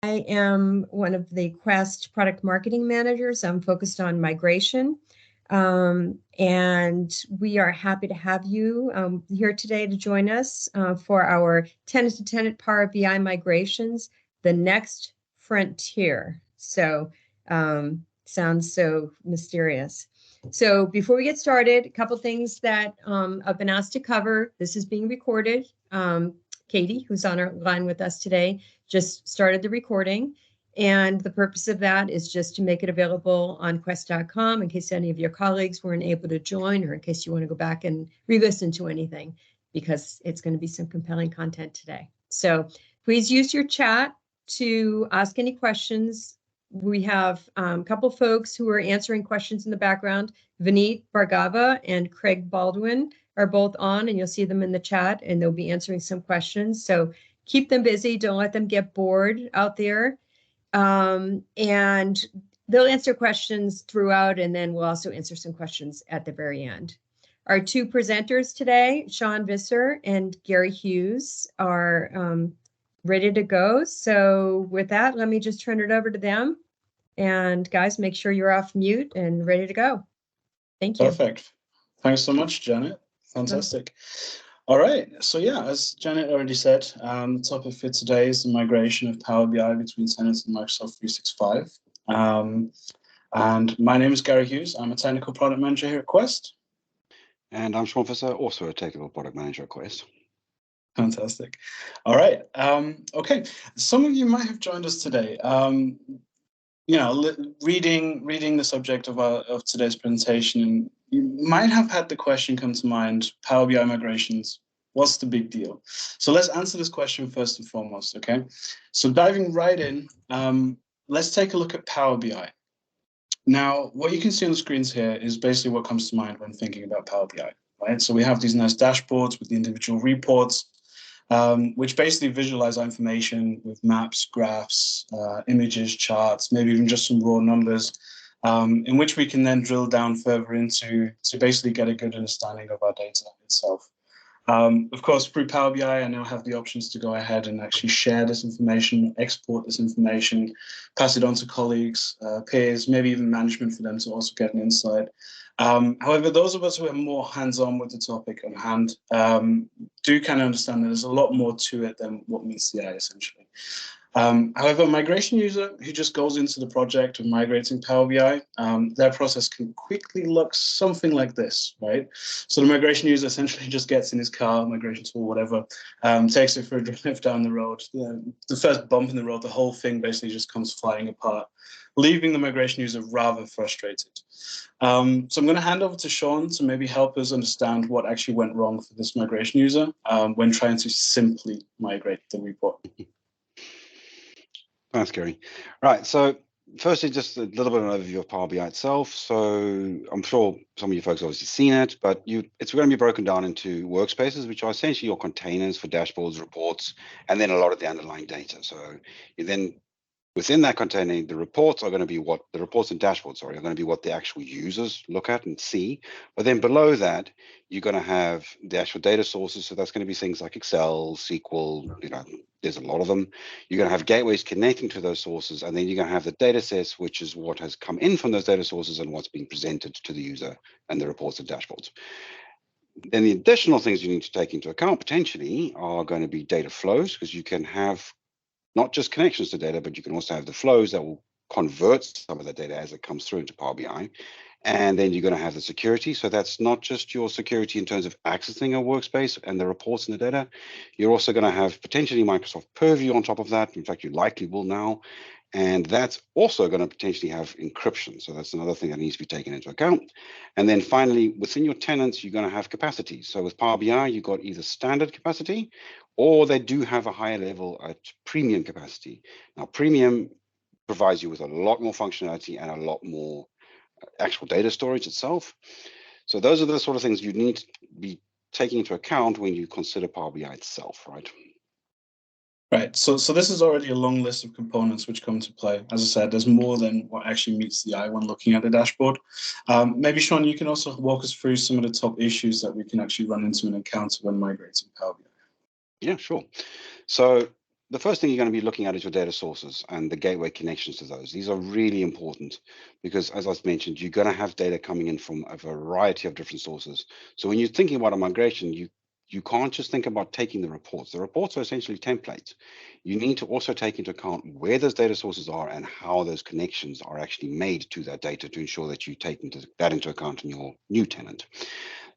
I am one of the Quest product marketing managers. I'm focused on migration. And we are happy to have you here today to join us for our tenant-to-tenant Power BI migrations, the next frontier. So sounds so mysterious. So before we get started, a couple things that I've been asked to cover. This is being recorded. Katie, who's on our line with us today, just started the recording. And the purpose of that is just to make it available on quest.com in case any of your colleagues weren't able to join, or in case you want to go back and re-listen to anything, because it's going to be some compelling content today. So please use your chat to ask any questions. We have a couple folks who are answering questions in the background. Vineet Bhargava and Craig Baldwin are both on, and you'll see them in the chat, and they'll be answering some questions. So keep them busy. Don't let them get bored out there. And they'll answer questions throughout, and then we'll also answer some questions at the very end. Our two presenters today, Sean Visser and Gary Hughes, are ready to go. So with that, let me just turn it over to them. And guys, make sure you're off mute and ready to go. Thank you. Perfect. Thanks so much, Janet. Fantastic. All right. So yeah, as Janet already said, the topic for today is the migration of Power BI between tenants and Microsoft 365. And my name is Gary Hughes. I'm a technical product manager here at Quest. And I'm Sean Visser, also a technical product manager at Quest. Fantastic. All right. Okay. Some of you might have joined us today. You know, reading the subject of today's presentation, and you might have had the question come to mind: Power BI migrations. What's the big deal? So let's answer this question first and foremost. Okay. So diving right in, let's take a look at Power BI. Now, what you can see on the screens here is basically what comes to mind when thinking about Power BI, right? So we have these nice dashboards with the individual reports, which basically visualize our information with maps, graphs, images, charts, maybe even just some raw numbers, in which we can then drill down further into to basically get a good understanding of our data itself. Of course, through Power BI, I now have the options to go ahead and actually share this information, export this information, pass it on to colleagues, peers, maybe even management for them to also get an insight. However, those of us who are more hands-on with the topic on hand do kind of understand that there's a lot more to it than what meets the eye, essentially. However, a migration user who just goes into the project of migrating Power BI, their process can quickly look something like this, right? So the migration user essentially just gets in his car, migration tool, whatever, takes it for a drive down the road. The first bump in the road, the whole thing basically just comes flying apart, leaving the migration user rather frustrated. So I'm going to hand over to Sean to maybe help us understand what actually went wrong for this migration user when trying to simply migrate the report. Thanks, Gary. Right, so firstly, just a little bit of an overview of Power BI itself. So I'm sure some of you folks have obviously seen it, but it's going to be broken down into workspaces, which are essentially your containers for dashboards, reports, and then a lot of the underlying data. So you then, within that container, the reports are going to be what the reports and dashboards, are going to be what the actual users look at and see. But then below that, you're going to have the actual data sources. So that's going to be things like Excel, SQL, there's a lot of them. You're going to have gateways connecting to those sources, and then you're going to have the data sets, which is what has come in from those data sources and what's being presented to the user and the reports and dashboards. Then the additional things you need to take into account potentially are going to be data flows, because you can have not just connections to data, but you can also have the flows that will convert some of the data as it comes through into Power BI. And then you're going to have the security. So that's not just your security in terms of accessing a workspace and the reports and the data. You're also going to have potentially Microsoft Purview on top of that. In fact, you likely will now. And that's also going to potentially have encryption. So that's another thing that needs to be taken into account. And then finally, within your tenants, you're going to have capacity. So with Power BI, you've got either standard capacity, or they do have a higher level at premium capacity. Now, premium provides you with a lot more functionality and a lot more actual data storage itself. So those are the sort of things you need to be taking into account when you consider Power BI itself, right? Right. So this is already a long list of components which come to play. As I said, there's more than what actually meets the eye when looking at the dashboard. Maybe, Sean, you can also walk us through some of the top issues that we can actually run into and encounter when migrating Power BI. Yeah, sure. So the first thing you're going to be looking at is your data sources and the gateway connections to those. These are really important because, as I mentioned, you're going to have data coming in from a variety of different sources. So when you're thinking about a migration, you can't just think about taking the reports. The reports are essentially templates. You need to also take into account where those data sources are and how those connections are actually made to that data to ensure that you take that into account in your new tenant.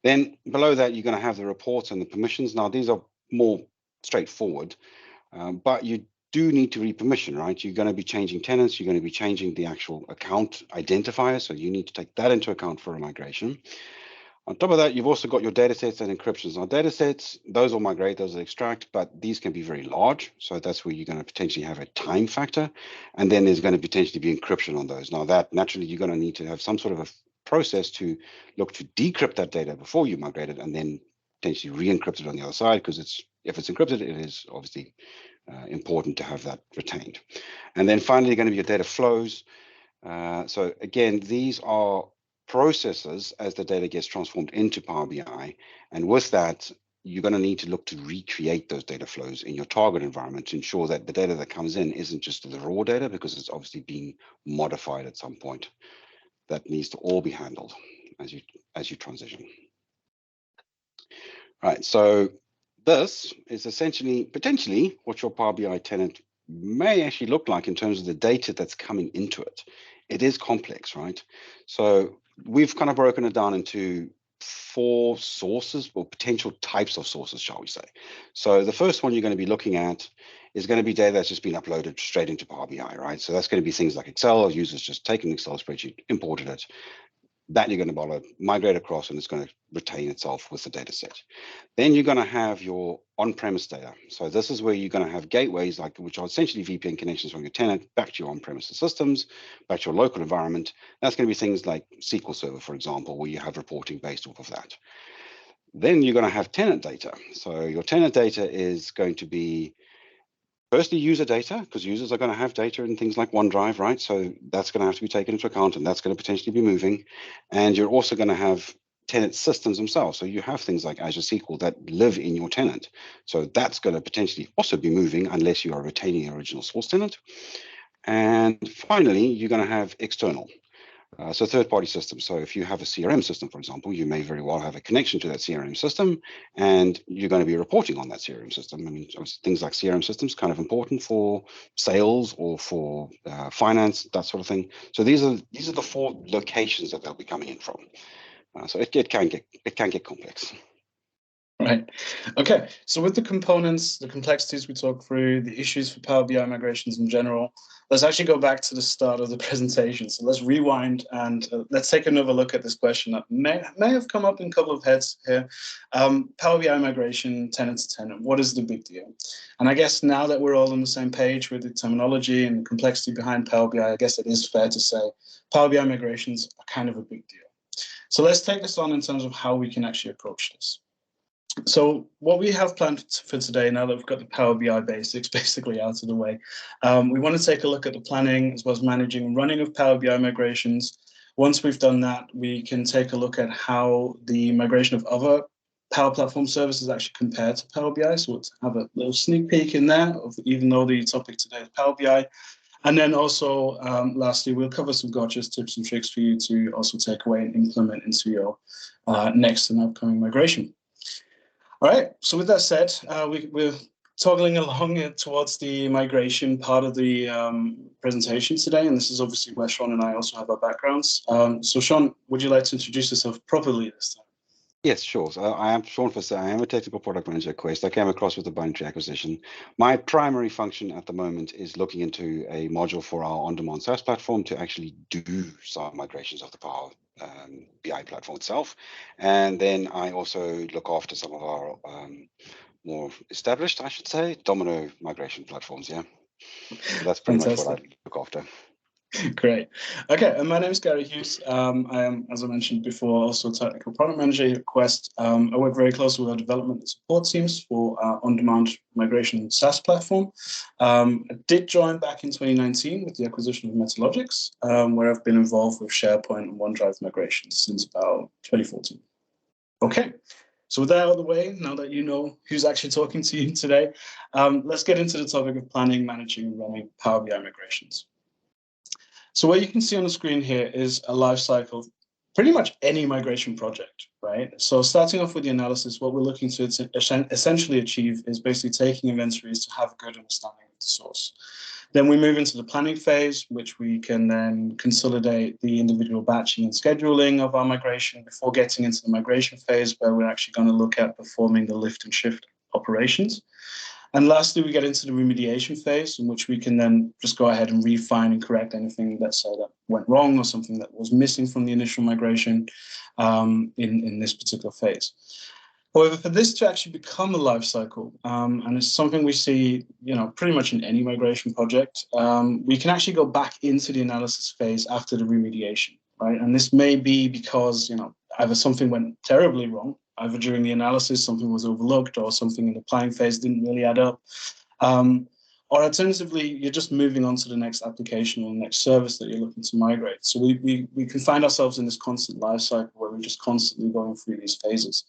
Then below that, you're going to have the reports and the permissions. Now, these are more straightforward. But you do need to re-permission, right? You're going to be changing tenants. You're going to be changing the actual account identifier. So you need to take that into account for a migration. On top of that, you've also got your data sets and encryptions. Now, data sets, those will migrate, those will extract, but these can be very large. So that's where you're going to potentially have a time factor. And then there's going to potentially be encryption on those. Now, that naturally, you're going to need to have some sort of a process to look to decrypt that data before you migrate it and then potentially re-encrypt it on the other side, because if it's encrypted, it is obviously important to have that retained. And then finally, going to be your data flows. So again, these are processes as the data gets transformed into Power BI. And with that, you're going to need to look to recreate those data flows in your target environment to ensure that the data that comes in isn't just the raw data, because it's obviously being modified at some point. That needs to all be handled as you transition. Right, so this is essentially potentially what your Power BI tenant may actually look like in terms of the data that's coming into it. It is complex, right? So we've kind of broken it down into 4 sources or potential types of sources, shall we say. So the first one you're going to be looking at is going to be data that's just been uploaded straight into Power BI, right? So that's going to be things like Excel. Users just taken an Excel spreadsheet, imported it. That you're going to migrate across, and it's going to retain itself with the data set. Then you're going to have your on-premise data. So this is where you're going to have gateways, which are essentially VPN connections from your tenant back to your on-premises systems, back to your local environment. That's going to be things like SQL Server, for example, where you have reporting based off of that. Then you're going to have tenant data. So your tenant data is going to be firstly user data, because users are going to have data in things like OneDrive, right? So that's going to have to be taken into account, and that's going to potentially be moving. And you're also going to have tenant systems themselves. So you have things like Azure SQL that live in your tenant. So that's going to potentially also be moving unless you are retaining the original source tenant. And finally, you're going to have external. So third-party systems. So if you have a CRM system, for example, you may very well have a connection to that CRM system, and you're going to be reporting on that CRM system. I mean, things like CRM systems kind of important for sales or for finance, that sort of thing. So these are the 4 locations that they'll be coming in from. So it can get complex. Right. Okay. So with the components, the complexities we talked through, the issues for Power BI migrations in general, let's actually go back to the start of the presentation. So let's rewind and let's take another look at this question that may have come up in a couple of heads here. Power BI migration, tenant-to-tenant, what is the big deal? And I guess now that we're all on the same page with the terminology and the complexity behind Power BI, I guess it is fair to say Power BI migrations are kind of a big deal. So let's take this on in terms of how we can actually approach this. So what we have planned for today, now that we've got the Power BI basics basically out of the way, we want to take a look at the planning as well as managing and running of Power BI migrations. Once we've done that, we can take a look at how the migration of other Power Platform services actually compare to Power BI. So we'll have a little sneak peek in there, even though the topic today is Power BI. And then also, lastly, we'll cover some gotchas, tips and tricks for you to also take away and implement into your next and upcoming migration. All right, so with that said, we're toggling along towards the migration part of the presentation today, and this is obviously where Sean and I also have our backgrounds. So Sean, would you like to introduce yourself properly this time? Yes, sure. So I am Sean Fisser. I am a technical product manager at Quest. I came across with the Binary acquisition. My primary function at the moment is looking into a module for our on-demand SaaS platform to actually do some migrations of the Power BI platform itself. And then I also look after some of our more established, I should say, Domino migration platforms. Yeah, so that's pretty much what I look after. Great. Okay, and my name is Gary Hughes. I am, as I mentioned before, also technical product manager here at Quest. I work very closely with our development and support teams for our on-demand migration SaaS platform. I did join back in 2019 with the acquisition of Metalogics, where I've been involved with SharePoint and OneDrive migrations since about 2014. Okay, So with that out of the way, now that you know who's actually talking to you today, let's get into the topic of planning, managing, and running Power BI migrations. So what you can see on the screen here is a life cycle, pretty much any migration project, right? So starting off with the analysis, what we're looking to essentially achieve is basically taking inventories to have a good understanding of the source. Then we move into the planning phase, which we can then consolidate the individual batching and scheduling of our migration before getting into the migration phase, where we're actually going to look at performing the lift and shift operations. And lastly, we get into the remediation phase, in which we can then just go ahead and refine and correct anything that went wrong or something that was missing from the initial migration in this particular phase. However, for this to actually become a life cycle, and it's something we see, pretty much in any migration project, we can actually go back into the analysis phase after the remediation, right? And this may be because, either something went terribly wrong, either during the analysis, something was overlooked, or something in the planning phase didn't really add up. Or alternatively, you're just moving on to the next application or the next service that you're looking to migrate. So we can find ourselves in this constant life cycle where we're just constantly going through these phases.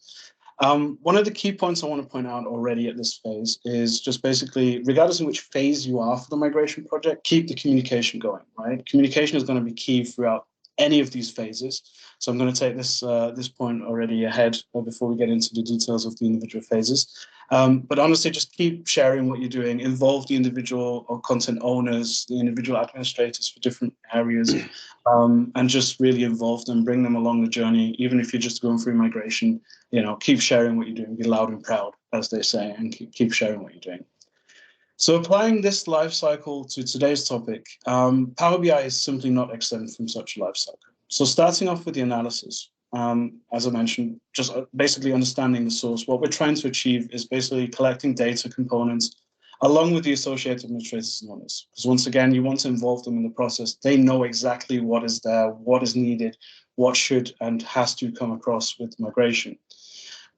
One of the key points I want to point out already at this phase is just basically, regardless of which phase you are for the migration project, keep the communication going, right? Communication is going to be key throughout any of these phases. So I'm going to take this point already ahead before we get into the details of the individual phases. But honestly, just keep sharing what you're doing, involve the individual or content owners, the individual administrators for different areas, and just really involve them, bring them along the journey. Even if you're just going through migration, keep sharing what you're doing, be loud and proud, as they say, and keep sharing what you're doing. So applying this life cycle to today's topic, Power BI is simply not exempt from such a life cycle. So starting off with the analysis, as I mentioned, just basically understanding the source. What we're trying to achieve is basically collecting data components along with the associated administrators and owners. Because once again, you want to involve them in the process. They know exactly what is there, what is needed, what should and has to come across with migration.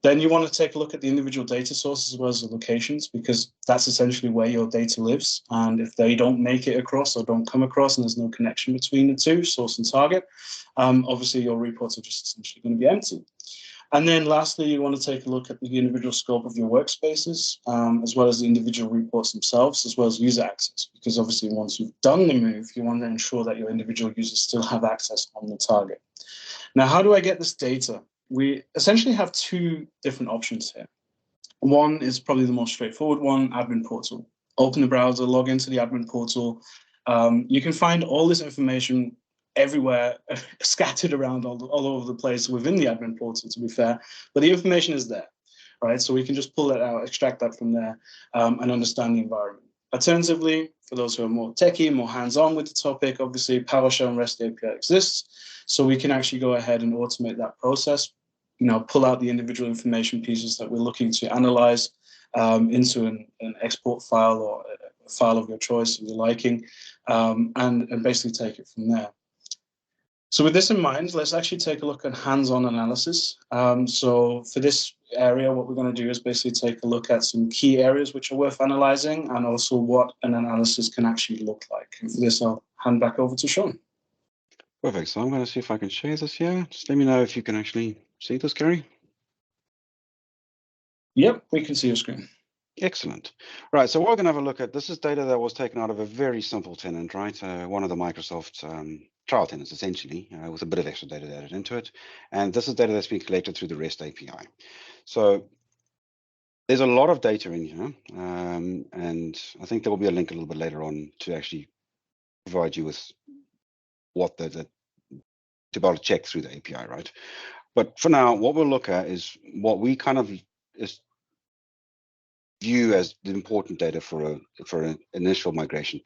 Then you want to take a look at the individual data sources as well as the locations, because that's essentially where your data lives. And if they don't make it across or don't come across and there's no connection between the two, source and target, obviously your reports are just essentially going to be empty. And then lastly, you want to take a look at the individual scope of your workspaces, as well as the individual reports themselves, as well as user access, because obviously once you've done the move, you want to ensure that your individual users still have access on the target. Now, how do I get this data? We essentially have two different options here. One is probably the most straightforward one, admin portal. Open the browser, log into the admin portal. You can find all this information everywhere, scattered around all over the place within the admin portal, to be fair, but the information is there, right? So we can just pull that out, extract that from there, and understand the environment. Alternatively, for those who are more techie, more hands-on with the topic, obviously PowerShell and REST API exists, so we can actually go ahead and automate that process, pull out the individual information pieces that we're looking to analyze into an export file or a file of your choice, of your liking, and basically take it from there. So with this in mind, let's actually take a look at hands-on analysis. So for this area, what we're going to do is basically take a look at some key areas which are worth analyzing, and also what an analysis can actually look like. And for this, I'll hand back over to Sean. Perfect. So I'm going to see if I can share this here. Just let me know if you can actually see this, Gary. Yep, we can see your screen. Excellent. Right, so we're going to have a look at, this is data that was taken out of a very simple tenant, right? One of the Microsoft trial tenants, essentially, with a bit of extra data added into it. And this is data that's been collected through the REST API. So there's a lot of data in here. And I think there will be a link a little bit later on to actually provide you with what to be able to check through the API, right? But for now, what we'll look at is what we kind of view as the important data for an initial migration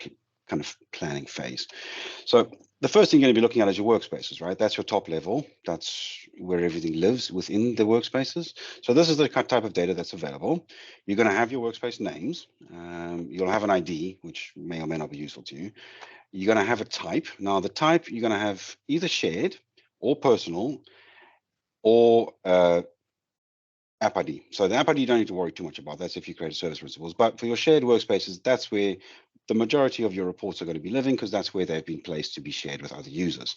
kind of planning phase. So the first thing you're going to be looking at is your workspaces, right? That's your top level. That's where everything lives within the workspaces. So this is the type of data that's available. You're going to have your workspace names. You'll have an ID, which may or may not be useful to you. You're going to have a type. Now, the type you're going to have either shared or personal or app ID. So the app ID you don't need to worry too much about. That's if you create a service principals. But for your shared workspaces, that's where the majority of your reports are going to be living, because that's where they've been placed to be shared with other users.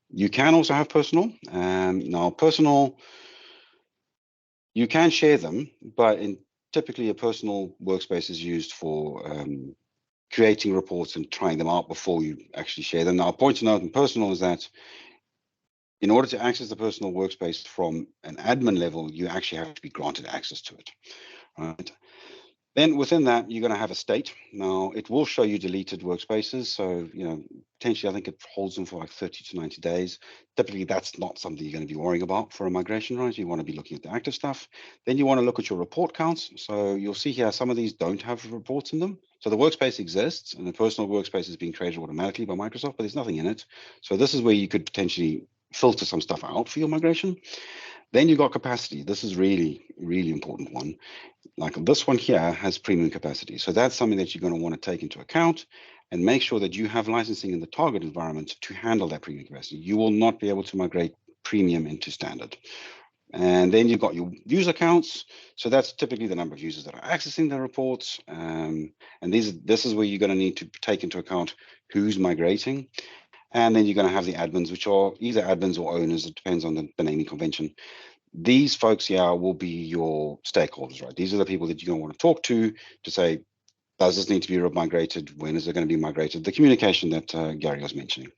You can also have personal. Now, personal, You can share them, but typically a personal workspace is used for creating reports and trying them out before you actually share them. Now, a point to note in personal is that in order to access the personal workspace from an admin level, you actually have to be granted access to it, right? Then within that, you're going to have a state. Now, it will show you deleted workspaces. So, potentially, I think it holds them for like 30 to 90 days. Typically, that's not something you're going to be worrying about for a migration, right? You want to be looking at the active stuff. Then you want to look at your report counts. So you'll see here, some of these don't have reports in them. So the workspace exists and the personal workspace is being created automatically by Microsoft, but there's nothing in it. So this is where you could potentially filter some stuff out for your migration. Then you've got capacity. This is really, really important one. Like this one here has premium capacity. So that's something that you're going to want to take into account and make sure that you have licensing in the target environment to handle that premium capacity. You will not be able to migrate premium into standard. And then you've got your user counts. So that's typically the number of users that are accessing the reports. And this is where you're going to need to take into account who's migrating. And then you're going to have the admins, which are either admins or owners. It depends on the naming convention. These folks here will be your stakeholders, right? These are the people that you're going to want to talk to say, does this need to be migrated? When is it going to be migrated? The communication that Gary was mentioning.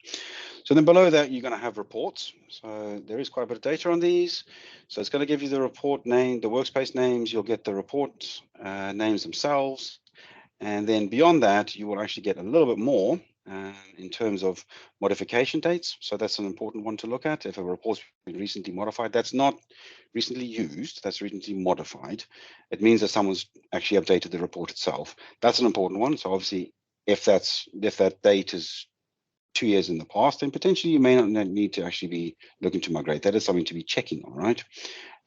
So then below that, you're going to have reports. So there is quite a bit of data on these. So it's going to give you the report name, the workspace names. You'll get the report names themselves. And then beyond that, you will actually get a little bit more in terms of modification dates. So that's an important one to look at. If a report's been recently modified, that's not recently used, that's recently modified. It means that someone's actually updated the report itself. That's an important one. So obviously, if that date is 2 years in the past, then potentially you may not need to actually be looking to migrate. That is something to be checking on, right?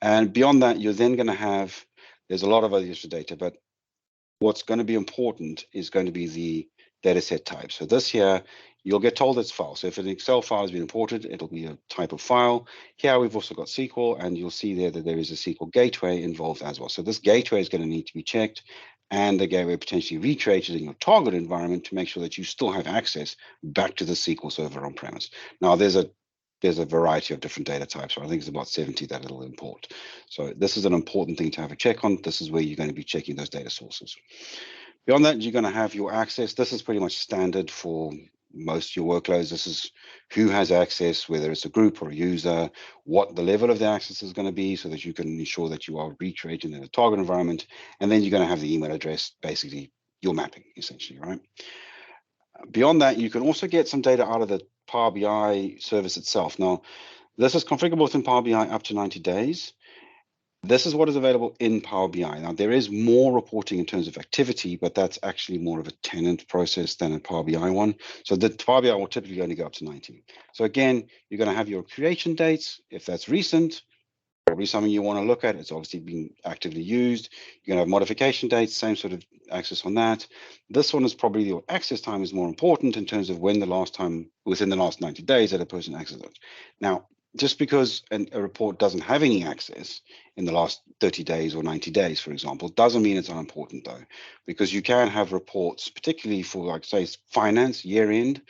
And beyond that, you're then going to have, there's a lot of other extra data, but what's going to be important is going to be the data set type. So this here, you'll get told it's file. So if an Excel file has been imported, it'll be a type of file. Here we've also got SQL, and you'll see there that there is a SQL gateway involved as well. So this gateway is going to need to be checked, and the gateway potentially recreated in your target environment to make sure that you still have access back to the SQL server on premise. Now there's a variety of different data types. So I think it's about 70 that it'll import. So this is an important thing to have a check on. This is where you're going to be checking those data sources. Beyond that, you're going to have your access. This is pretty much standard for most of your workloads. This is who has access, whether it's a group or a user, what the level of the access is going to be so that you can ensure that you are recreating in a target environment. And then you're going to have the email address, basically your mapping, essentially, right? Beyond that, you can also get some data out of the Power BI service itself. Now, this is configurable within Power BI up to 90 days. This is what is available in Power BI. Now, there is more reporting in terms of activity, but that's actually more of a tenant process than a Power BI one. So the Power BI will typically only go up to 90. So again, you're going to have your creation dates. If that's recent, probably something you want to look at. It's obviously being actively used. You're going to have modification dates, same sort of access on that. This one is probably your access time is more important in terms of when the last time, within the last 90 days that a person accessed it. Now, just because a report doesn't have any access in the last 30 days or 90 days, for example, doesn't mean it's unimportant though, because you can have reports, particularly for like say finance year end,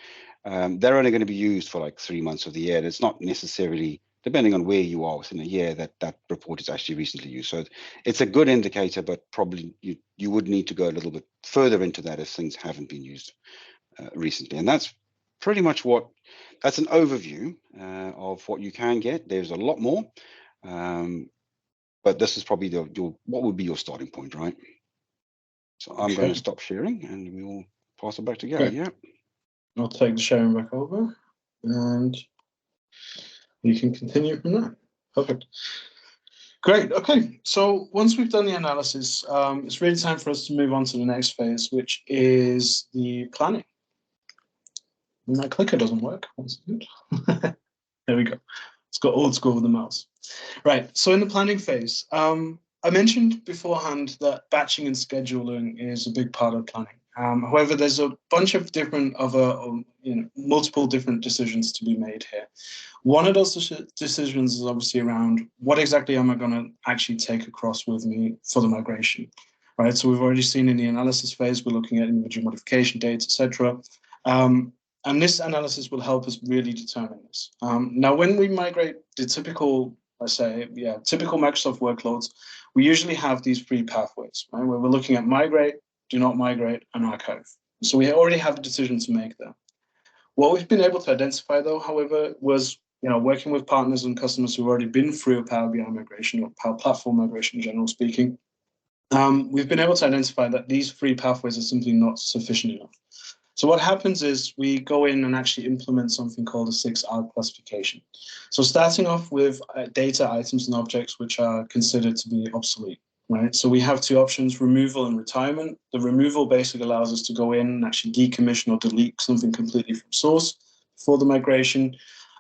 they're only going to be used for like 3 months of the year. And it's not necessarily, depending on where you are within a year, that report is actually recently used. So it's a good indicator, but probably you would need to go a little bit further into that if things haven't been used recently. And that's pretty much that's an overview of what you can get. There's a lot more, but this is probably what would be your starting point, right? So I'm going to stop sharing and we will pass it back to Gary. Yeah. I'll take the sharing back over and you can continue from there. Perfect. Great. Okay. So once we've done the analysis, it's really time for us to move on to the next phase, which is the planning. And my clicker doesn't work. There we go. It's got old school with the mouse. Right. So in the planning phase, I mentioned beforehand that batching and scheduling is a big part of planning. However, there's a bunch of different multiple different decisions to be made here. One of those decisions is obviously around what exactly am I going to actually take across with me for the migration, right? So we've already seen in the analysis phase, we're looking at individual modification dates, etc. And this analysis will help us really determine this. Now, when we migrate the typical let's say, yeah, typical Microsoft workloads, we usually have these three pathways, right? Where we're looking at migrate, do not migrate, and archive. So we already have a decision to make there. What we've been able to identify, though, however, was working with partners and customers who've already been through a Power BI migration or Power Platform migration, generally speaking. We've been able to identify that these three pathways are simply not sufficient enough. So what happens is we go in and actually implement something called a 6R classification. So starting off with data, items, and objects which are considered to be obsolete, right? So we have two options, removal and retirement. The removal basically allows us to go in and actually decommission or delete something completely from source for the migration.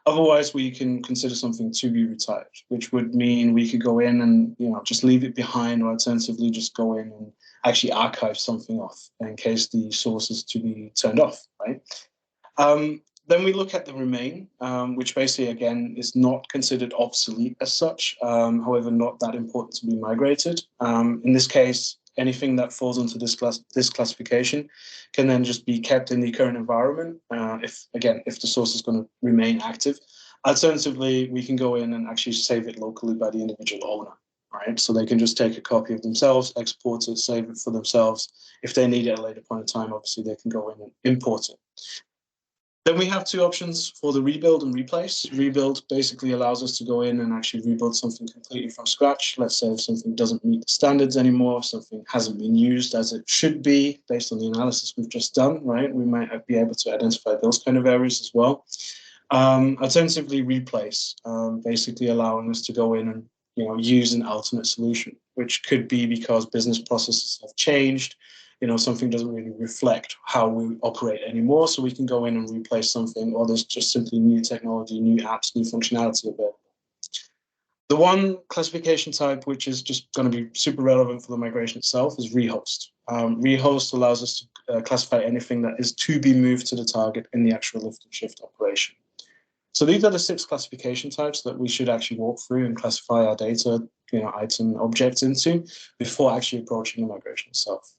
Otherwise, we can consider something to be retired, which would mean we could go in and just leave it behind, or alternatively just go in and actually archive something off in case the source is to be turned off, right? Then we look at the remain, which basically, again, is not considered obsolete as such, however, not that important to be migrated. In this case, anything that falls into this classification can then just be kept in the current environment, if the source is going to remain active. Alternatively, we can go in and actually save it locally by the individual owner, right? So they can just take a copy of themselves, export it, save it for themselves. If they need it at a later point in time, obviously they can go in and import it. Then we have two options for the rebuild and replace. Rebuild basically allows us to go in and actually rebuild something completely from scratch. Let's say if something doesn't meet the standards anymore, something hasn't been used as it should be based on the analysis we've just done, right? We might be able to identify those kind of areas as well. Alternatively, replace, basically allowing us to go in and use an alternate solution, which could be because business processes have changed. Something doesn't really reflect how we operate anymore, so we can go in and replace something, or there's just simply new technology, new apps, new functionality available. The one classification type which is just going to be super relevant for the migration itself is rehost. Rehost allows us to classify anything that is to be moved to the target in the actual lift and shift operation. So these are the 6 classification types that we should actually walk through and classify our data, item, objects into before actually approaching the migration itself.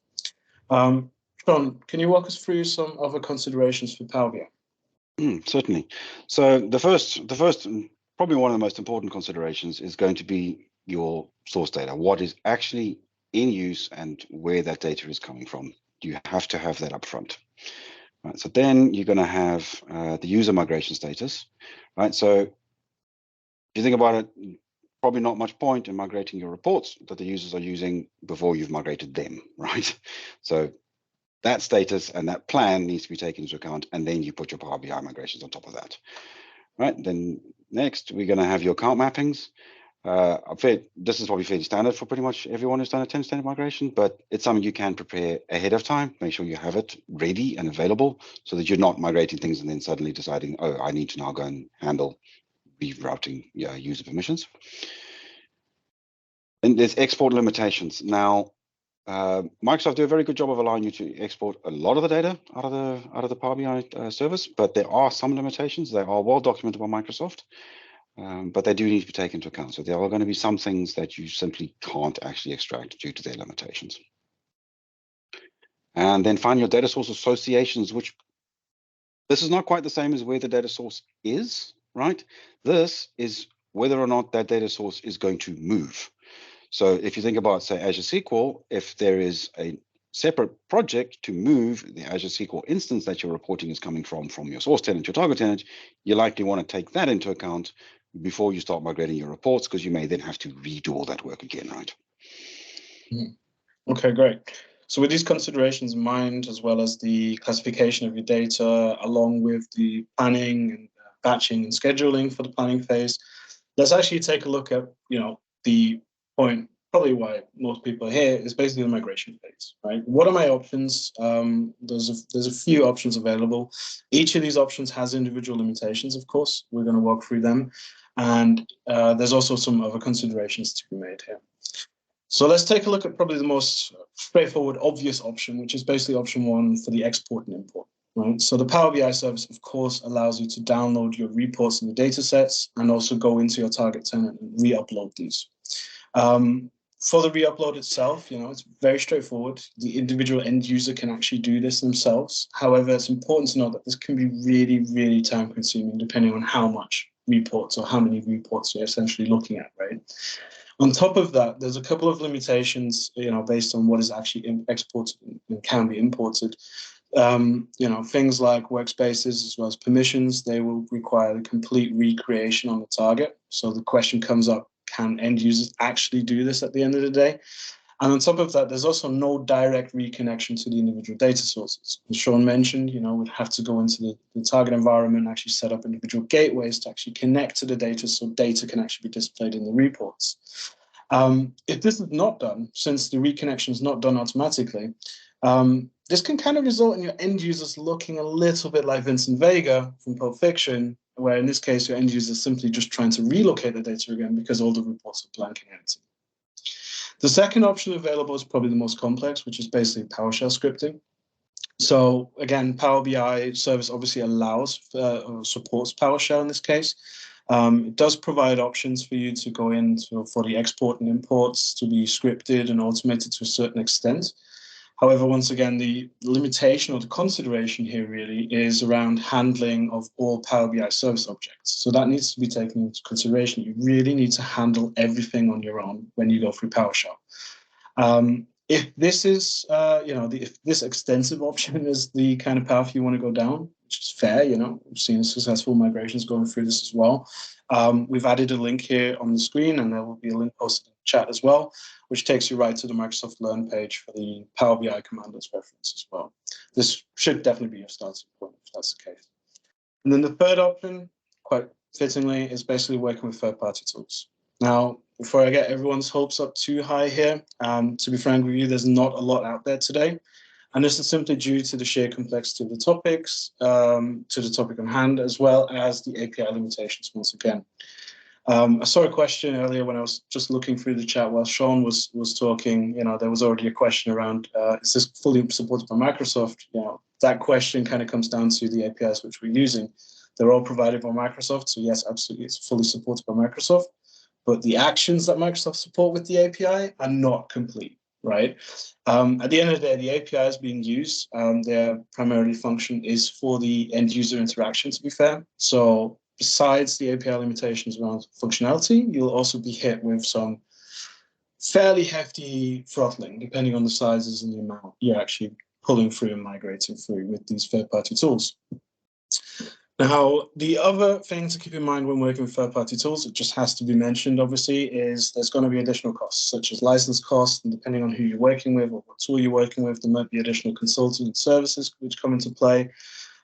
Sean, can you walk us through some other considerations for Power BI? Certainly. So the first, probably one of the most important considerations is going to be your source data. What is actually in use and where that data is coming from. You have to have that up front. Right, so then you're going to have the user migration status, right? So if you think about it, probably not much point in migrating your reports that the users are using before you've migrated them, right? So that status and that plan needs to be taken into account, and then you put your Power BI migrations on top of that, right? Then next, we're going to have your account mappings. This is probably fairly standard for pretty much everyone who's done a tenant-to-tenant migration, but it's something you can prepare ahead of time. Make sure you have it ready and available so that you're not migrating things and then suddenly deciding, oh, I need to now go and handle rerouting user permissions. And there's export limitations. Now, Microsoft do a very good job of allowing you to export a lot of the data out of the Power BI service, but there are some limitations. They are well documented by Microsoft. But they do need to be taken into account. So there are going to be some things that you simply can't actually extract due to their limitations. And then find your data source associations, which this is not quite the same as where the data source is, right? This is whether or not that data source is going to move. So if you think about, say, Azure SQL, if there is a separate project to move the Azure SQL instance that your reporting is coming from your source tenant, your target tenant, you likely want to take that into account before you start migrating your reports, because you may then have to redo all that work again, right? Okay, great. So with these considerations in mind, as well as the classification of your data, along with the planning and batching and scheduling for the planning phase, let's actually take a look at, the point, probably why most people are here, is basically the migration phase, right? What are my options? There's a few options available. Each of these options has individual limitations, of course. We're going to walk through them. And there's also some other considerations to be made here. So let's take a look at probably the most straightforward, obvious option, which is basically option 1 for the export and import. Right? So the Power BI service, of course, allows you to download your reports and your data sets and also go into your target tenant and re-upload these. For the re-upload itself, it's very straightforward. The individual end user can actually do this themselves. However, it's important to know that this can be really, really time consuming depending on how much reports, or how many reports you're essentially looking at, right? On top of that, there's a couple of limitations, based on what is actually exported and can be imported. Things like workspaces as well as permissions, they will require a complete recreation on the target. So the question comes up, can end users actually do this at the end of the day? And on top of that, there's also no direct reconnection to the individual data sources. As Sean mentioned, we'd have to go into the target environment and actually set up individual gateways to actually connect to the data, so data can actually be displayed in the reports. If this is not done, since the reconnection is not done automatically, this can kind of result in your end users looking a little bit like Vincent Vega from Pulp Fiction, where in this case, your end user is simply just trying to relocate the data again because all the reports are blank and empty. The second option available is probably the most complex, which is basically PowerShell scripting. So again, Power BI service obviously allows or supports PowerShell in this case. It does provide options for you to go in for the export and imports to be scripted and automated to a certain extent. However, once again, the limitation or the consideration here really is around handling of all Power BI service objects. So that needs to be taken into consideration. You really need to handle everything on your own when you go through PowerShell. If this is, if this extensive option is the kind of path you want to go down, which is fair, we've seen successful migrations going through this as well. We've added a link here on the screen, and there will be a link posted in the chat as well, which takes you right to the Microsoft Learn page for the Power BI commanders reference as well. This should definitely be your starting point if that's the case. And then the third option, quite fittingly, is basically working with third-party tools. Now, before I get everyone's hopes up too high here, to be frank with you, there's not a lot out there today. And this is simply due to the sheer complexity of the topics, to the topic on hand, as well as the API limitations once again. I saw a question earlier when I was just looking through the chat while Sean was talking. There was already a question around, is this fully supported by Microsoft? That question kind of comes down to the APIs which we're using. They're all provided by Microsoft. So yes, absolutely, it's fully supported by Microsoft. But the actions that Microsoft support with the API are not complete, right? At the end of the day, the API is being used. Their primarily function is for the end user interaction, to be fair. So besides the API limitations around functionality, you'll also be hit with some fairly hefty throttling, depending on the sizes and the amount you're actually pulling through and migrating through with these third-party tools. Now, the other thing to keep in mind when working with third-party tools, it just has to be mentioned, obviously, is there's going to be additional costs, such as license costs, and depending on who you're working with or what tool you're working with, there might be additional consulting services which come into play.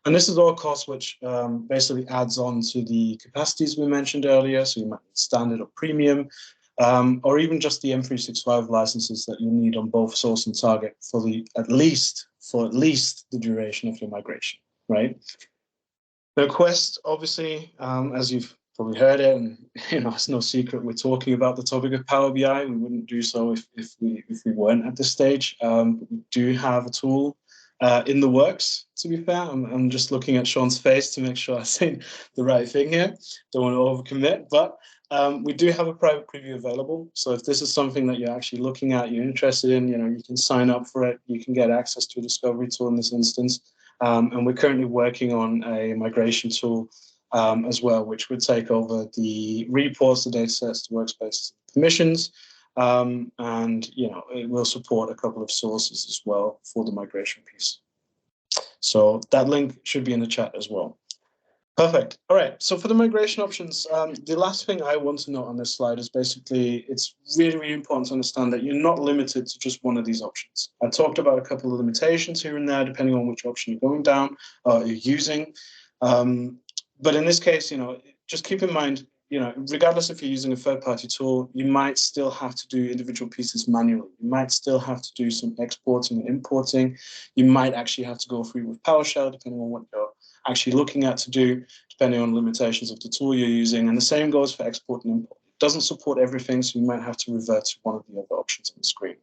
And this is all cost which basically adds on to the capacities we mentioned earlier. So you might need standard or premium, or even just the M365 licenses that you need on both source and target for at least the duration of your migration, right? The Quest, obviously, as you've probably heard it, and it's no secret we're talking about the topic of Power BI. We wouldn't do so if we weren't at this stage. But we do have a tool in the works, to be fair. I'm just looking at Sean's face to make sure I say the right thing here. Don't want to overcommit, but we do have a private preview available. So if this is something that you're actually looking at, you're interested in, you can sign up for it. You can get access to a discovery tool in this instance. And we're currently working on a migration tool as well, which would take over the reports, the data sets, the workspaces, permissions, and it will support a couple of sources as well for the migration piece. So that link should be in the chat as well. Perfect. All right. So for the migration options, the last thing I want to note on this slide is basically it's really, really important to understand that you're not limited to just one of these options. I talked about a couple of limitations here and there, depending on which option you're going down or you're using. But in this case, just keep in mind, regardless if you're using a third-party tool, you might still have to do individual pieces manually. You might still have to do some exporting and importing. You might actually have to go through with PowerShell, depending on what you're actually looking at to do, depending on limitations of the tool you're using. And the same goes for export and import. It doesn't support everything, so you might have to revert to one of the other options on the screen.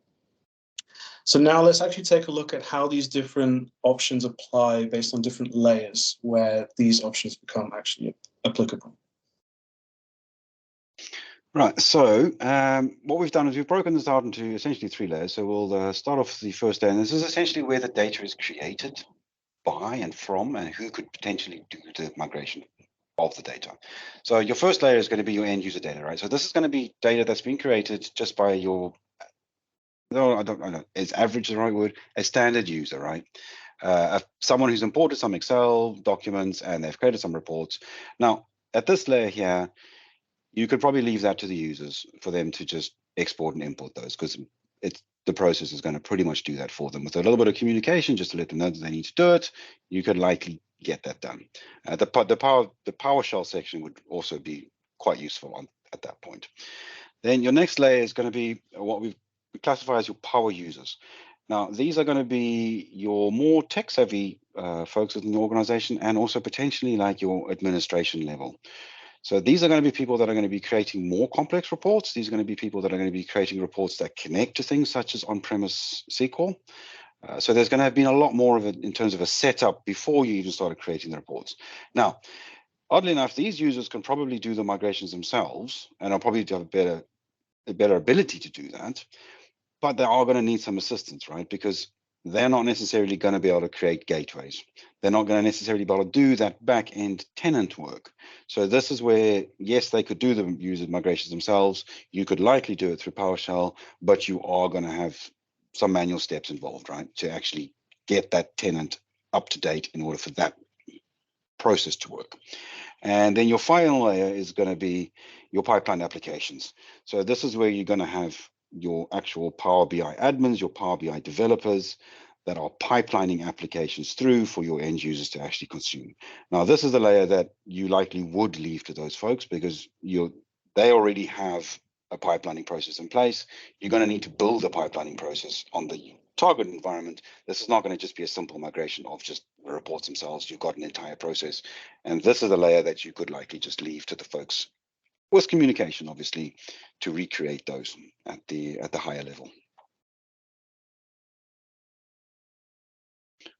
So now let's actually take a look at how these different options apply based on different layers where these options become actually applicable. Right, so what we've done is we've broken this out into essentially 3 layers. So we'll start off the first layer, and this is essentially where the data is created by and from, and who could potentially do the migration of the data. So your first layer is going to be your end user data, right? So this is going to be data that's been created just by your, no, I don't know, is average the right word? A standard user, right? Someone who's imported some Excel documents and they've created some reports. Now, at this layer here, you could probably leave that to the users for them to just export and import those, because the process is going to pretty much do that for them. With a little bit of communication, just to let them know that they need to do it, you could likely get that done. The PowerShell section would also be quite useful at that point. Then your next layer is going to be what we classify as your power users. Now, these are going to be your more tech-savvy folks within the organization, and also potentially like your administration level. So these are going to be people that are going to be creating more complex reports. These are going to be people that are going to be creating reports that connect to things such as on-premise SQL. So there's going to have been a lot more of it in terms of a setup before you even started creating the reports. Now, oddly enough, these users can probably do the migrations themselves, and are probably have a better ability to do that. But they are going to need some assistance, right? Because they're not necessarily going to be able to create gateways. They're not going to necessarily be able to do that back-end tenant work. So this is where, yes, they could do the user migrations themselves. You could likely do it through PowerShell, but you are going to have some manual steps involved, right? To actually get that tenant up to date in order for that process to work. And then your final layer is going to be your pipeline applications. So this is where you're going to have your actual Power BI admins, your Power BI developers that are pipelining applications through for your end users to actually consume. Now, this is the layer that you likely would leave to those folks, because they already have a pipelining process in place. You're going to need to build a pipelining process on the target environment. This is not going to just be a simple migration of just the reports themselves. You've got an entire process. And this is a layer that you could likely just leave to the folks with communication, obviously, to recreate those at the higher level.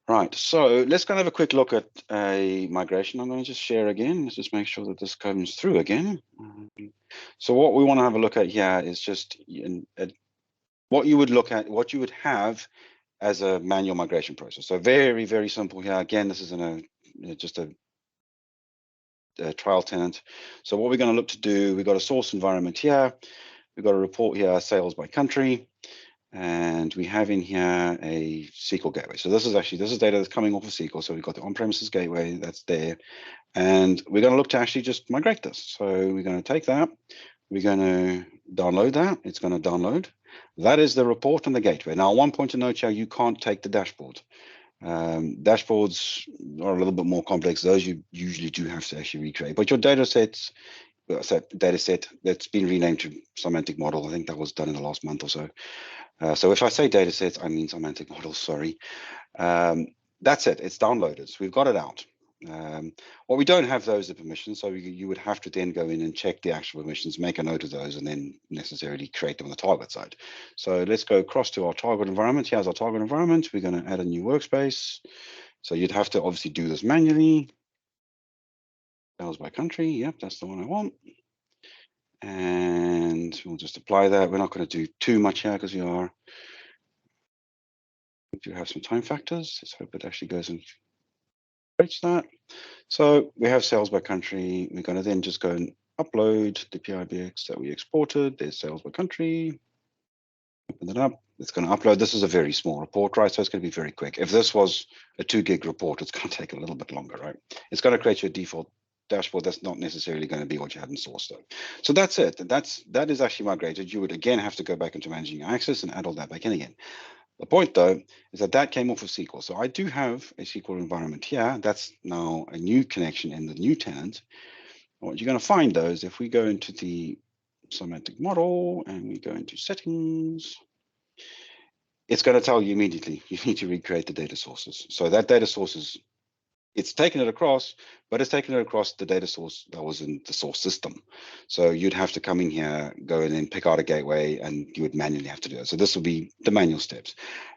Right, so let's kind of have a quick look at a migration. I'm going to just share again. Let's just make sure that this comes through again. So what we want to have a look at here is just what you would look at, what you would have as a manual migration process. So very, very simple here. Again, this is just a trial tenant. So what we're going to look to do, we've got a source environment here. We've got a report here, sales by country. And we have in here a SQL gateway. So this is data that's coming off of SQL. So we've got the on-premises gateway that's there. And we're going to look to actually just migrate this. So we're going to take that. We're going to download that. It's going to download. That is the report and the gateway. Now, one point to note here, you can't take the dashboard. Dashboards are a little bit more complex. Those you usually do have to actually recreate. But your data set that's been renamed to semantic model. I think that was done in the last month or so. So if I say data sets, I mean semantic models, sorry. That's it, it's downloaded. So we've got it out. What we don't have those are permissions, so you would have to then go in and check the actual permissions, make a note of those, and then necessarily create them on the target side. So let's go across to our target environment. Here's our target environment. We're going to add a new workspace. So you'd have to obviously do this manually. Sales by country, yep, that's the one I want. And we'll just apply that. We're not going to do too much here because we do have some time factors. Let's hope it actually goes and reach that. So we have sales by country. We're going to then just go and upload the PIBX that we exported. There's sales by country. Open it up. It's going to upload. This is a very small report, right? So it's going to be very quick. If this was a 2 gig report, it's going to take a little bit longer, right? It's going to create your default dashboard. That's not necessarily going to be what you had in source though. So that's it. That is actually migrated. You would again have to go back into managing access and add all that back in again. The point though is that came off of SQL. So I do have a SQL environment here. That's now a new connection in the new tenant. What you're going to find though is if we go into the semantic model and we go into settings, it's going to tell you immediately you need to recreate the data sources. So that data source it's taken it across, but it's taken it across the data source that was in the source system. So you'd have to come in here, go in and pick out a gateway, and you would manually have to do it. So this will be the manual steps.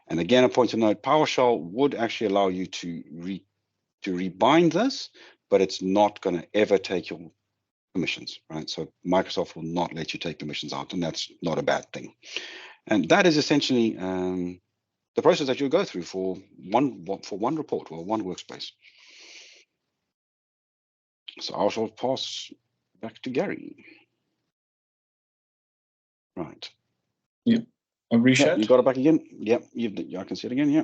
And again, a point to note, PowerShell would actually allow you to rebind this, but it's not going to ever take your permissions, right? So Microsoft will not let you take permissions out, and that's not a bad thing. And that is essentially the process that you'll go through for one report or one workspace. So I shall pass back to Gary. Right. Yeah. A Yeah, reshared? you got it back again? Yep, I can see it again, yeah.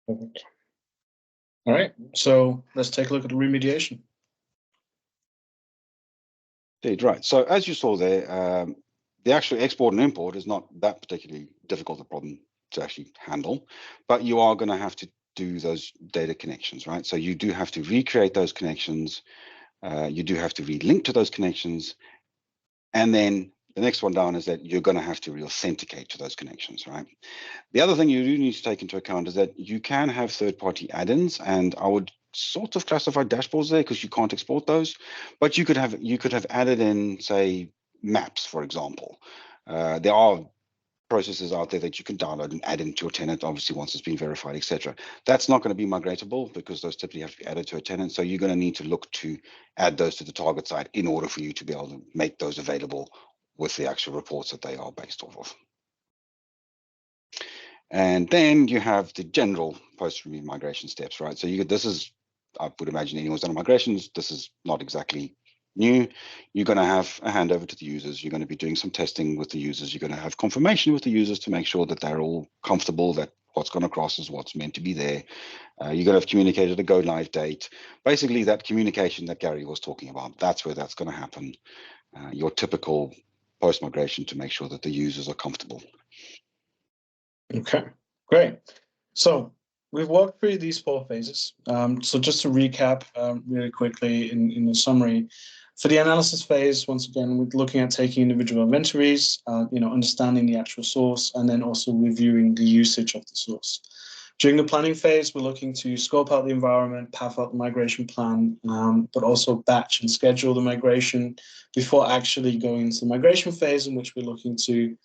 Perfect. All right, so let's take a look at the remediation. Indeed, right. So as you saw there, the actual export and import is not that particularly difficult a problem to actually handle, but you are going to have to do those data connections, right? So you do have to recreate those connections. You do have to relink to those connections. And then the next one down is that you're going to have to re-authenticate to those connections, right? The other thing you do need to take into account is that you can have third-party add-ins, and I would sort of classify dashboards there because you can't export those, but you could have added in, say, maps, for example. There are processes out there that you can download and add into your tenant, obviously once it's been verified, etc. That's not going to be migratable because those typically have to be added to a tenant. So you're going to need to look to add those to the target side in order for you to be able to make those available with the actual reports that they are based off of. And then you have the general post-review migration steps, right? So this is, I would imagine anyone's done migrations, this is not exactly new. You're going to have a handover to the users. You're going to be doing some testing with the users. You're going to have confirmation with the users to make sure that they're all comfortable, that what's gone across is what's meant to be there. You're going to have communicated a go live date. Basically, that communication that Gary was talking about, that's where that's going to happen. Your typical post-migration to make sure that the users are comfortable. Okay, great. So we've walked through these 4 phases. So just to recap really quickly in the summary, for the analysis phase, once again, we're looking at taking individual inventories, understanding the actual source, and then also reviewing the usage of the source. During the planning phase, we're looking to scope out the environment, path out the migration plan, but also batch and schedule the migration before actually going into the migration phase, in which we're looking to,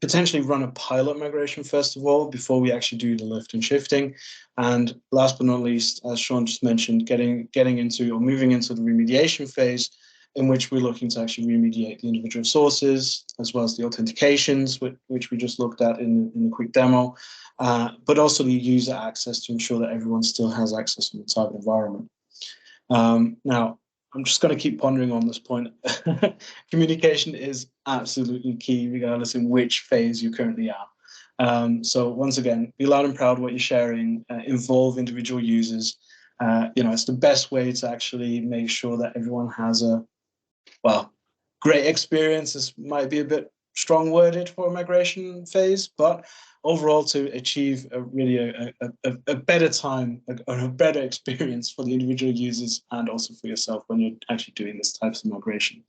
potentially run a pilot migration first of all, before we actually do the lift and shifting. And last but not least, as Sean just mentioned, getting into or moving into the remediation phase, in which we're looking to actually remediate the individual sources, as well as the authentications, which we just looked at in the quick demo, but also the user access to ensure that everyone still has access to the target environment. Now, I'm just going to keep pondering on this point. Communication is absolutely key, regardless in which phase you currently are. So once again, be loud and proud what you're sharing, involve individual users. It's the best way to actually make sure that everyone has a, great experience. This might be a bit strong worded for a migration phase, but overall to achieve a better time or a better experience for the individual users and also for yourself when you're actually doing this types of migration.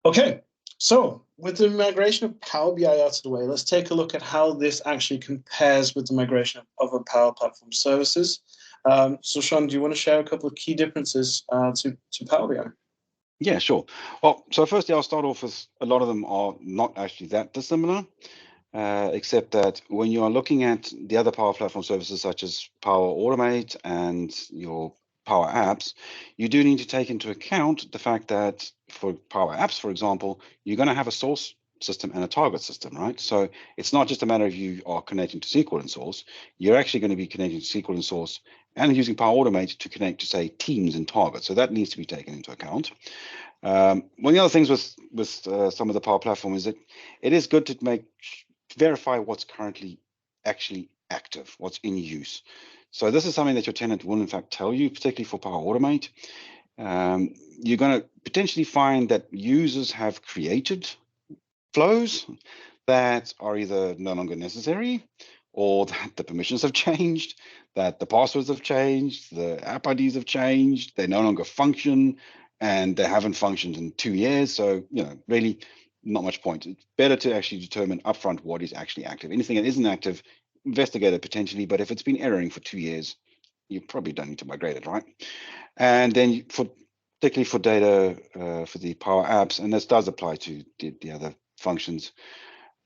Okay, so with the migration of Power BI out of the way, let's take a look at how this actually compares with the migration of other Power Platform services. So Sean, do you want to share a couple of key differences to Power BI? Yeah, sure. Well, so firstly, I'll start off with a lot of them are not actually that dissimilar, except that when you are looking at the other Power Platform services such as Power Automate and your Power Apps, you do need to take into account the fact that for Power Apps, for example, you're going to have a source system and a target system, right? So it's not just a matter of you are connecting to SQL and source. You're actually going to be connecting to SQL and source and using Power Automate to connect to, say, teams and targets. So that needs to be taken into account. One of the other things with some of the Power Platform is that it is good to verify what's currently actually active, what's in use. So this is something that your tenant will in fact tell you, particularly for Power Automate. You're going to potentially find that users have created flows that are either no longer necessary, or that the permissions have changed, that the passwords have changed, the app IDs have changed, they no longer function, and they haven't functioned in 2 years. So, really not much point. It's better to actually determine upfront what is actually active. Anything that isn't active, investigate it potentially, but if it's been erroring for 2 years, you probably don't need to migrate it, right? And then particularly for data for the Power Apps, and this does apply to the other functions,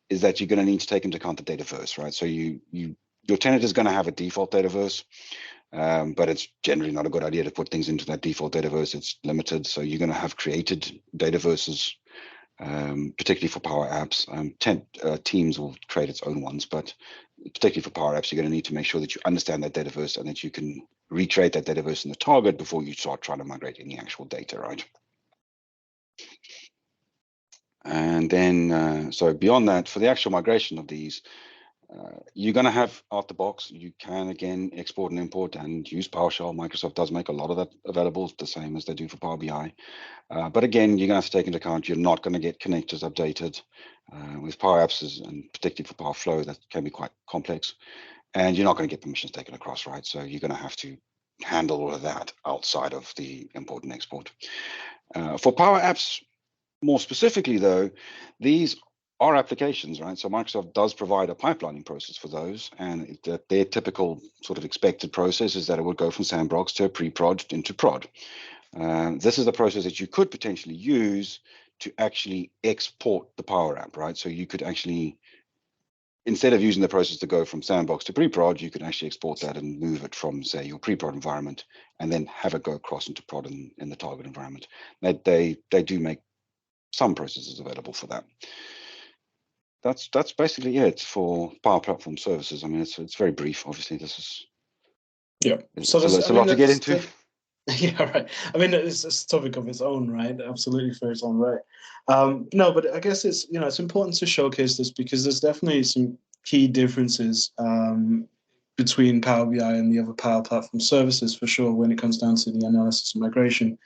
is that you're going to need to take into account the dataverse, right? So your tenant is going to have a default dataverse, but it's generally not a good idea to put things into that default dataverse. It's limited, so you're going to have created dataverses, particularly for Power Apps. Teams will create its own ones, but particularly for Power Apps, you're going to need to make sure that you understand that dataverse and that you can recreate that dataverse in the target before you start trying to migrate any actual data, right? And then, so beyond that, for the actual migration of these, you're going to have out the box, you can again export and import and use PowerShell. Microsoft does make a lot of that available, the same as they do for Power BI. But again, you're going to have to take into account you're not going to get connectors updated with Power Apps, and particularly for Power Flow, that can be quite complex. And you're not going to get permissions taken across, right? So you're going to have to handle all of that outside of the import and export. For Power Apps, more specifically, though, these are applications, right? So Microsoft does provide a pipelining process for those, and their typical sort of expected process is that it would go from sandbox to a pre-prod into prod. This is the process that you could potentially use to actually export the Power App, right? So you could actually, instead of using the process to go from sandbox to pre-prod, you can actually export that and move it from, say, your pre-prod environment, and then have it go across into prod in the target environment. They do make some processes available for that. That's basically it for Power Platform services. I mean, it's very brief. Obviously, this is So it's a lot to get into. Yeah, right. I mean, it's a topic of its own, right? Absolutely for its own right. No, but I guess it's it's important to showcase this because there's definitely some key differences between Power BI and the other Power Platform services for sure when it comes down to the analysis and migration.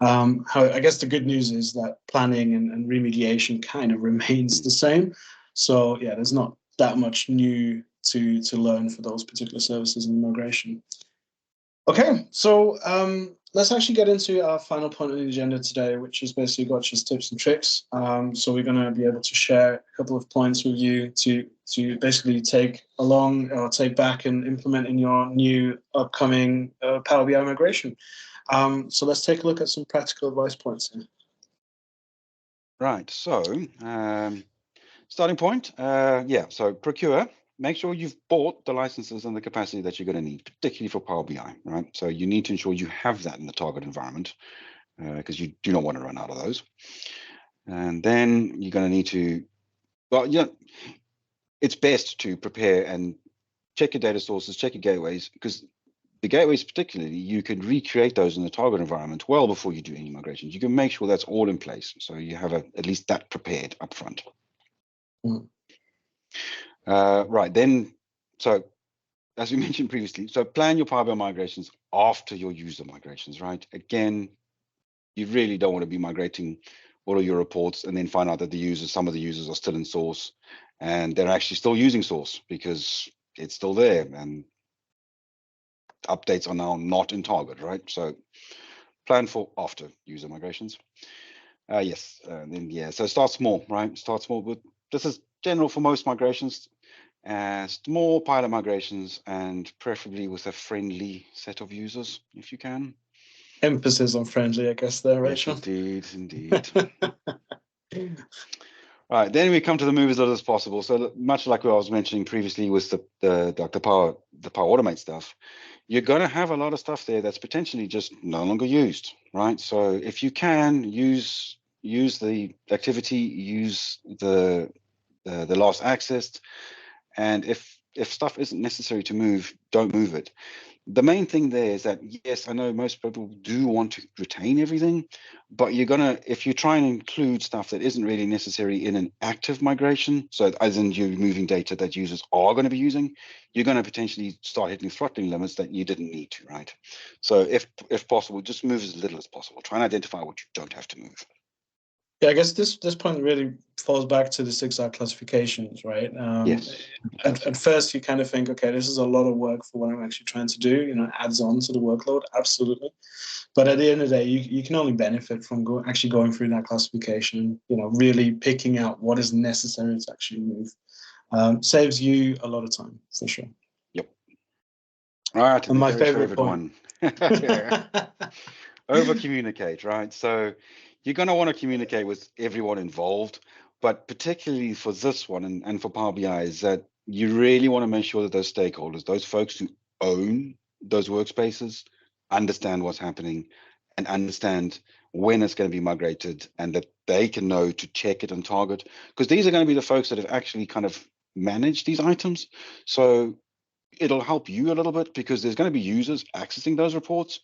I guess the good news is that planning and remediation kind of remains the same. So yeah, there's not that much new to learn for those particular services in migration. Okay, so let's actually get into our final point on the agenda today, which is basically Gotcha's tips and tricks. So we're going to be able to share a couple of points with you to basically take along or take back and implement in your new upcoming Power BI migration. So let's take a look at some practical advice points here. Right, so starting point, so procure. Make sure you've bought the licenses and the capacity that you're going to need, particularly for Power BI, right? So you need to ensure you have that in the target environment because you do not want to run out of those. And then you're going to need to, it's best to prepare and check your data sources, check your gateways, because the gateways particularly, you can recreate those in the target environment well before you do any migrations. You can make sure that's all in place. So you have at least that prepared up front. Right, then, so as we mentioned previously, so plan your Power BI migrations after your user migrations, right? Again, you really don't want to be migrating all of your reports and then find out that some of the users are still in source and they're actually still using source because it's still there and updates are now not in target, right? So plan for after user migrations. So start small, right? Start small, but this is general for most migrations. Small pilot migrations and preferably with a friendly set of users if you can. Emphasis on friendly, I guess there, right, Sean? Yes, indeed. Right, then we come to the move as little as possible. So much like what I was mentioning previously with the Power Automate stuff, you're going to have a lot of stuff there that's potentially just no longer used, right? So if you can use the activity, use the last accessed, and if stuff isn't necessary to move, don't move it. The main thing there is that, yes, I know most people do want to retain everything, but if you try and include stuff that isn't really necessary in an active migration, so as in you're moving data that users are going to be using, you're going to potentially start hitting throttling limits that you didn't need to, right? So if possible, just move as little as possible. Try and identify what you don't have to move. Yeah, I guess this point really falls back to the 6R classifications, right? Yes. At first, you kind of think, okay, this is a lot of work for what I'm actually trying to do. Adds on to the workload, absolutely. But at the end of the day, you can only benefit from actually going through that classification. Really picking out what is necessary to actually move. Saves you a lot of time for sure. Yep. All right. And my favorite point. Over communicate, right? So you're going to want to communicate with everyone involved, but particularly for this one and for Power BI is that you really want to make sure that those stakeholders, those folks who own those workspaces, understand what's happening and understand when it's going to be migrated and that they can know to check it and target, because these are going to be the folks that have actually kind of managed these items. So it'll help you a little bit because there's going to be users accessing those reports.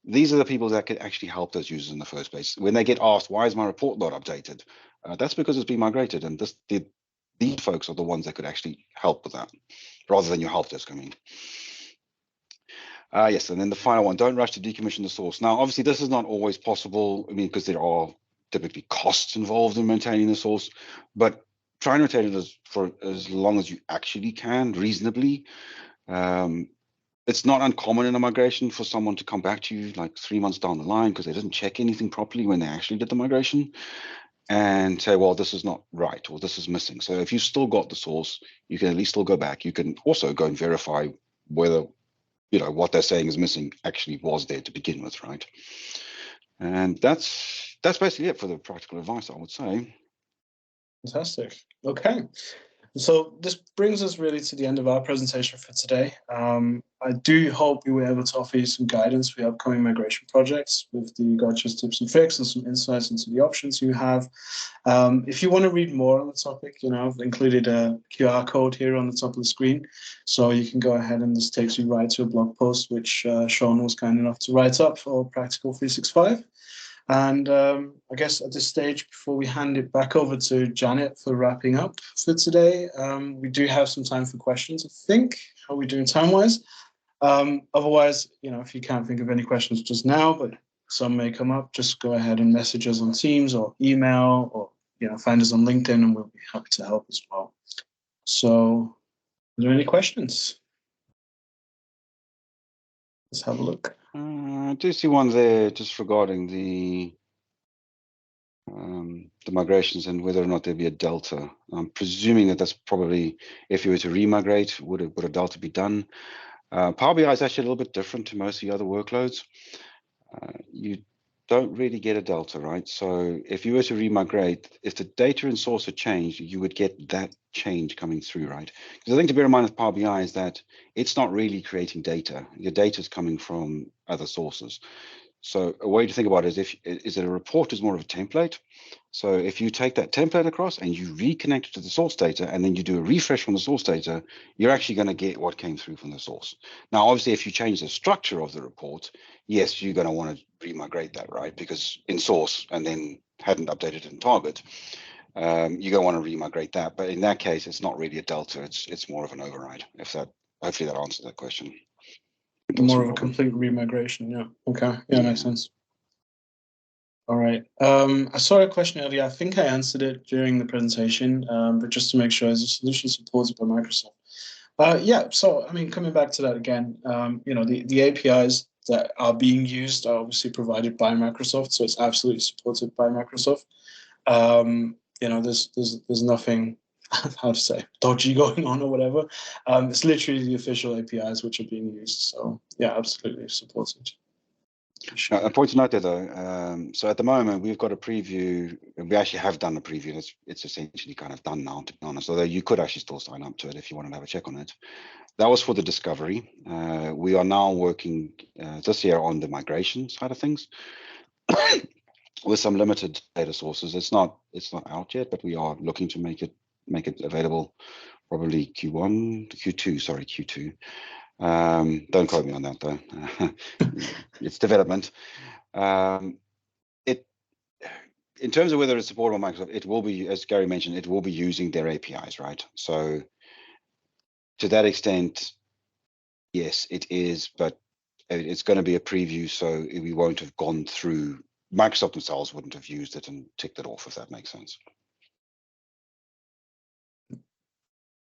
These are the people that could actually help those users in the first place. When they get asked, why is my report not updated? That's because it's been migrated, and these folks are the ones that could actually help with that, rather than your help desk, I mean. Yes, and then the final one, don't rush to decommission the source. Now, obviously, this is not always possible, I mean, because there are typically costs involved in maintaining the source, but try and maintain it for as long as you actually can, reasonably. It's not uncommon in a migration for someone to come back to you like 3 months down the line because they didn't check anything properly when they actually did the migration and say, well, this is not right or this is missing. So if you still got the source, you can at least still go back. You can also go and verify whether, you know, what they're saying is missing actually was there to begin with, right? And that's basically it for the practical advice, I would say. Fantastic. Okay. So this brings us really to the end of our presentation for today. I do hope we were able to offer you some guidance for your upcoming migration projects with the Gotcha's tips and tricks and some insights into the options you have. If you want to read more on the topic, you know, I've included a QR code here on the top of the screen. So you can go ahead and this takes you right to a blog post, which Sean was kind enough to write up for Practical 365. And I guess at this stage, before we hand it back over to Janet for wrapping up for today, we do have some time for questions, I think. How are we doing time-wise? Otherwise, you know, if you can't think of any questions just now, but some may come up, just go ahead and message us on Teams or email or, you know, find us on LinkedIn and we'll be happy to help as well. So, are there any questions? Let's have a look. I do see one there just regarding the migrations and whether or not there'd be a delta. I'm presuming that that's probably, if you were to remigrate, would a delta be done? Power BI is actually a little bit different to most of the other workloads. You don't really get a delta, right? So if you were to remigrate, if the data in source had changed, you would get that change coming through, right? Because the thing to bear in mind with Power BI is that it's not really creating data. Your data is coming from other sources. So a way to think about it is that a report is more of a template. So if you take that template across and you reconnect it to the source data and then you do a refresh from the source data, you're actually going to get what came through from the source. Now, obviously, if you change the structure of the report, yes, you're going to want to remigrate that, right? Because in source and then hadn't updated in target, you're going to want to remigrate that. But in that case, it's not really a delta. It's more of an override. Hopefully that answers that question. More of a complete remigration, yeah. Okay, yeah, makes sense. All right. I saw a question earlier. I think I answered it during the presentation, but just to make sure, is the solution supported by Microsoft? Yeah. So, I mean, coming back to that again, you know, the APIs that are being used are obviously provided by Microsoft, so it's absolutely supported by Microsoft. You know, there's nothing, how to say, dodgy going on or whatever. It's literally the official APIs which are being used. So, yeah, absolutely supported. A point to note there, though. So at the moment, we've got a preview. We actually have done a preview. It's essentially kind of done now, to be honest. Although you could actually still sign up to it if you wanted to have a check on it. That was for the discovery. We are now working this year on the migration side of things with some limited data sources. It's not out yet, but we are looking to make it available probably Q2. Don't quote me on that though. It's development. In terms of whether it's supported by Microsoft, it will be, as Gary mentioned, it will be using their APIs, right? So to that extent, yes, it is, but it's going to be a preview, so we won't have gone through. Microsoft themselves wouldn't have used it and ticked it off, if that makes sense.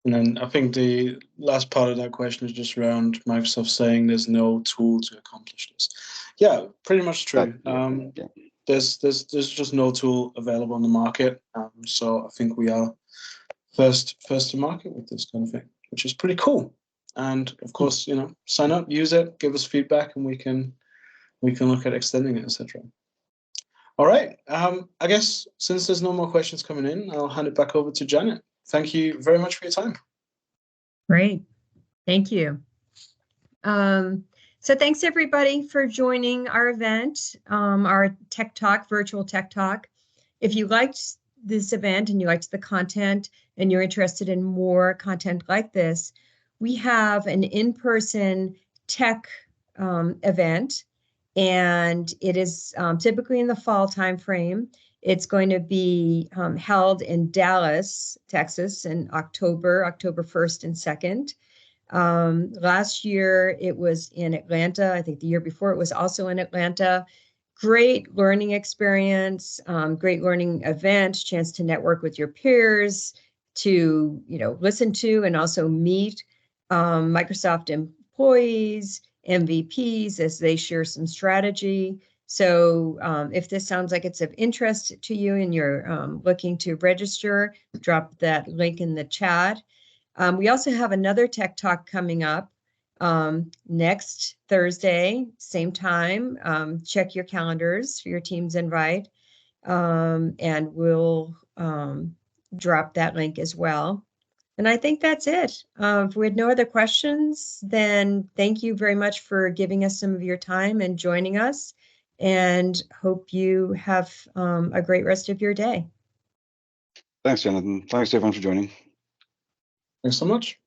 And then I think the last part of that question is just around Microsoft saying there's no tool to accomplish this. Yeah, pretty much true. Yeah. There's just no tool available on the market. So I think we are first to market with this kind of thing, which is pretty cool. And of course, you know, sign up, use it, give us feedback, and we can look at extending it, etc. All right. I guess since there's no more questions coming in, I'll hand it back over to Janet. Thank you very much for your time. Great. Thank you. So thanks everybody for joining our event, our Tech Talk, virtual Tech Talk. If you liked this event and you liked the content and you're interested in more content like this, we have an in-person tech event, and it is typically in the fall timeframe. It's going to be held in Dallas, Texas, in October 1st and 2nd. Last year it was in Atlanta. I think the year before it was also in Atlanta. Great learning experience, great learning event, chance to network with your peers, to listen to and also meet Microsoft employees, MVPs, as they share some strategy. So if this sounds like it's of interest to you and you're looking to register, drop that link in the chat. We also have another Tech Talk coming up next Thursday, same time. Check your calendars for your team's invite, and we'll drop that link as well. And I think that's it. If we had no other questions, then thank you very much for giving us some of your time and joining us, and hope you have a great rest of your day. Thanks, Jonathan. Thanks, everyone, for joining. Thanks so much.